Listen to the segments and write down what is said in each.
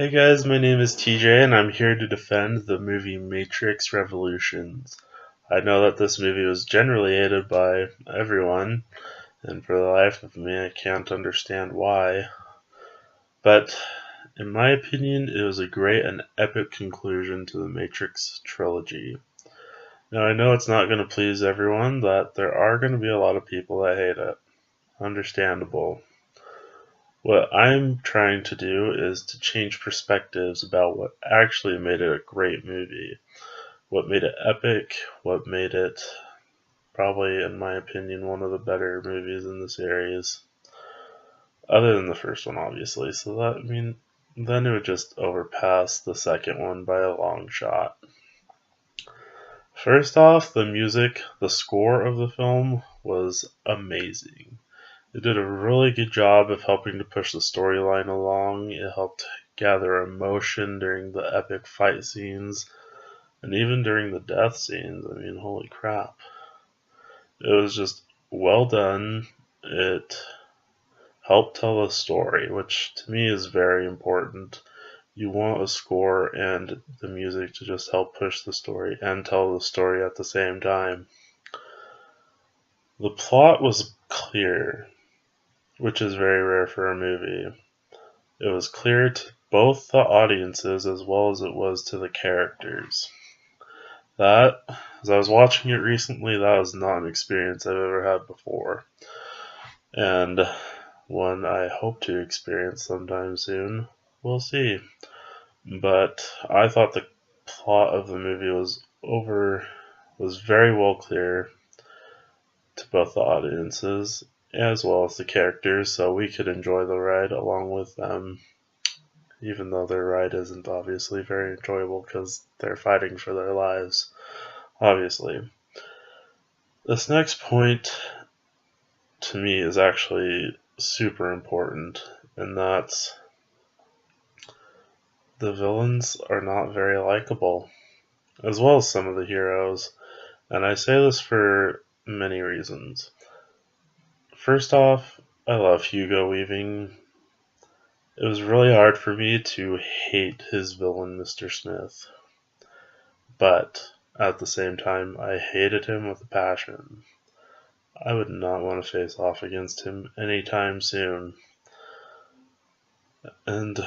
Hey guys, my name is TJ and I'm here to defend the movie Matrix Revolutions. I know that this movie was generally hated by everyone, and for the life of me I can't understand why. But in my opinion, it was a great and epic conclusion to the Matrix trilogy. Now I know it's not going to please everyone, that there are going to be a lot of people that hate it. Understandable. What I'm trying to do is to change perspectives about what actually made it a great movie. What made it epic, what made it probably, in my opinion, one of the better movies in the series. Other than the first one, obviously. So then it would just overpass the second one by a long shot. First off, the music, the score of the film was amazing. It did a really good job of helping to push the storyline along. It helped gather emotion during the epic fight scenes, and even during the death scenes. I mean, holy crap. It was just well done. It helped tell a story, which to me is very important. You want a score and the music to just help push the story and tell the story at the same time. The plot was clear, which is very rare for a movie. It was clear to both the audiences as well as it was to the characters. That, as I was watching it recently, that was not an experience I've ever had before. And one I hope to experience sometime soon. We'll see. But I thought the plot of the movie was very well clear to both the audiences as well as the characters, so we could enjoy the ride along with them, even though their ride isn't obviously very enjoyable because they're fighting for their lives, obviously. This next point to me is actually super important, and that's the villains are not very likable, as well as some of the heroes, and I say this for many reasons. First off, I love Hugo Weaving. It was really hard for me to hate his villain, Mr. Smith, but at the same time, I hated him with a passion. I would not want to face off against him anytime soon. And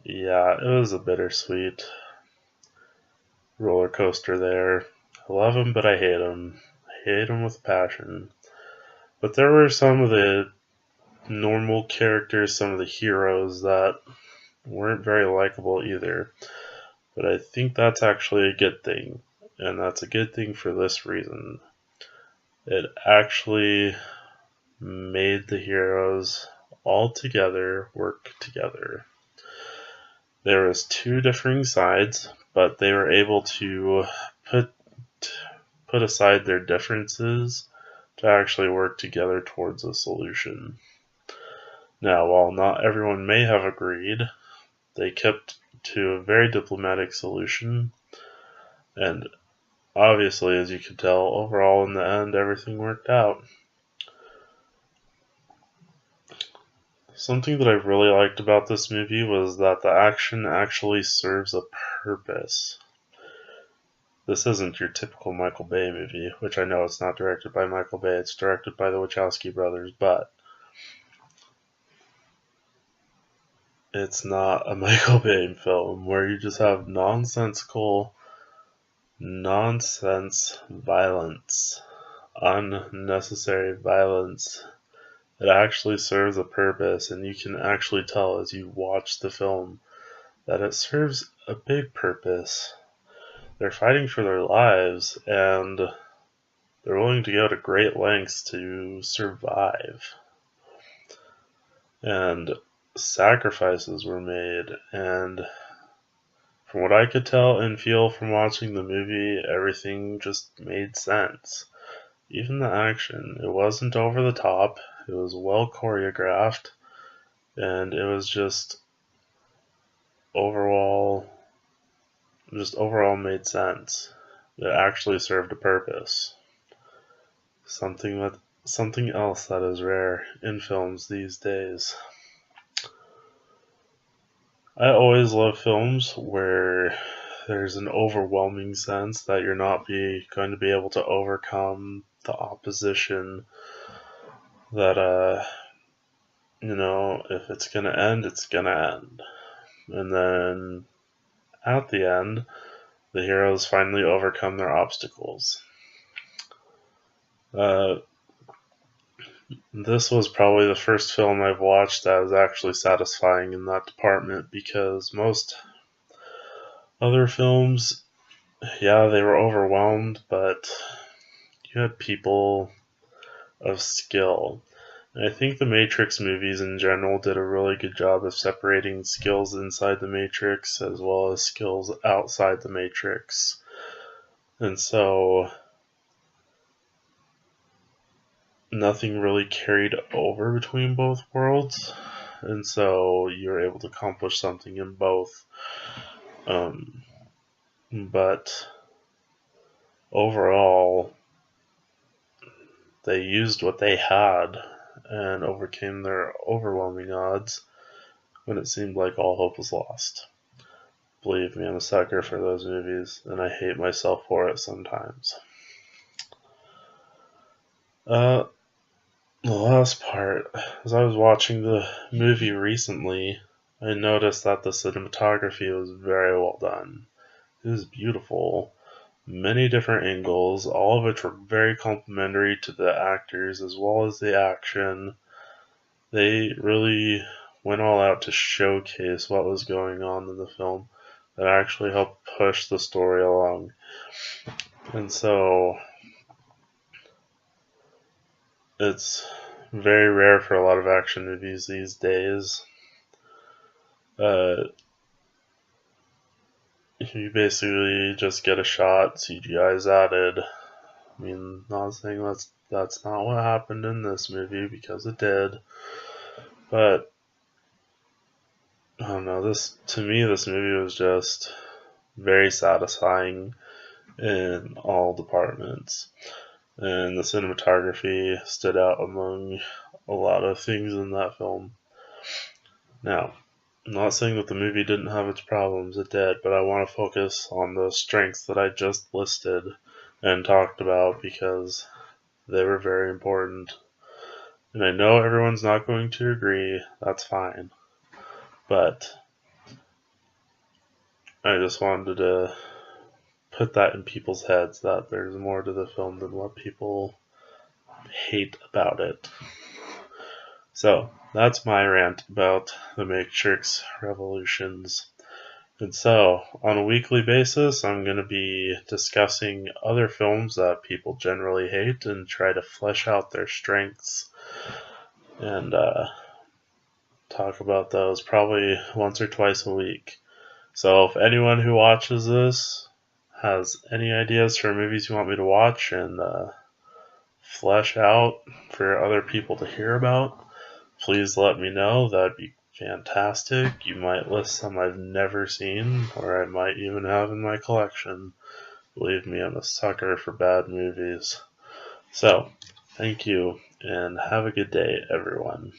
yeah, it was a bittersweet roller coaster there. I love him, but I hate him. I hate him with passion. But there were some of the normal characters, some of the heroes that weren't very likable either. But I think that's actually a good thing. And that's a good thing for this reason. It actually made the heroes all together work together. There was two differing sides, but they were able to put aside their differences to actually work together towards a solution. Now, while not everyone may have agreed, they kept to a very diplomatic solution, and obviously, as you can tell, overall in the end, everything worked out. Something that I really liked about this movie was that the action actually serves a purpose. This isn't your typical Michael Bay movie, which I know it's not directed by Michael Bay, it's directed by the Wachowski brothers, but it's not a Michael Bay film where you just have nonsensical nonsense violence, unnecessary violence. It actually serves a purpose, and you can actually tell as you watch the film that it serves a big purpose. They're fighting for their lives, and they're willing to go to great lengths to survive. And sacrifices were made, and from what I could tell and feel from watching the movie, everything just made sense. Even the action, it wasn't over the top, it was well choreographed, and it was just overall made sense. It actually served a purpose. Something else that is rare in films these days. I always love films where there's an overwhelming sense that you're not going to be able to overcome the opposition, that if it's gonna end, it's gonna end. And then at the end, the heroes finally overcome their obstacles. This was probably the first film I've watched that was actually satisfying in that department, because most other films, yeah, they were overwhelmed, but you had people of skill. And I think the Matrix movies in general did a really good job of separating skills inside the Matrix as well as skills outside the Matrix. And so nothing really carried over between both worlds, and so you're able to accomplish something in both. But overall, they used what they had and overcame their overwhelming odds when it seemed like all hope was lost. Believe me, I'm a sucker for those movies, and I hate myself for it sometimes. The last part, as I was watching the movie recently, I noticed that the cinematography was very well done. It was beautiful. Many different angles, all of which were very complimentary to the actors as well as the action. They really went all out to showcase what was going on in the film. That actually helped push the story along. And so it's very rare for a lot of action movies these days. You basically just get a shot, CGI is added. I mean, not saying that's not what happened in this movie, because it did. But I don't know, to me this movie was just very satisfying in all departments. And the cinematography stood out among a lot of things in that film. Now, I'm not saying that the movie didn't have its problems, it did, but I want to focus on the strengths that I just listed and talked about, because they were very important. And I know everyone's not going to agree, that's fine. But I just wanted to put that in people's heads, that there's more to the film than what people hate about it. So, that's my rant about the Matrix Revolutions. And so, on a weekly basis, I'm going to be discussing other films that people generally hate and try to flesh out their strengths and talk about those probably once or twice a week. So if anyone who watches this has any ideas for movies you want me to watch and flesh out for other people to hear about, please let me know. That'd be fantastic. You might list some I've never seen, or I might even have in my collection. Believe me, I'm a sucker for bad movies. So, thank you, and have a good day, everyone.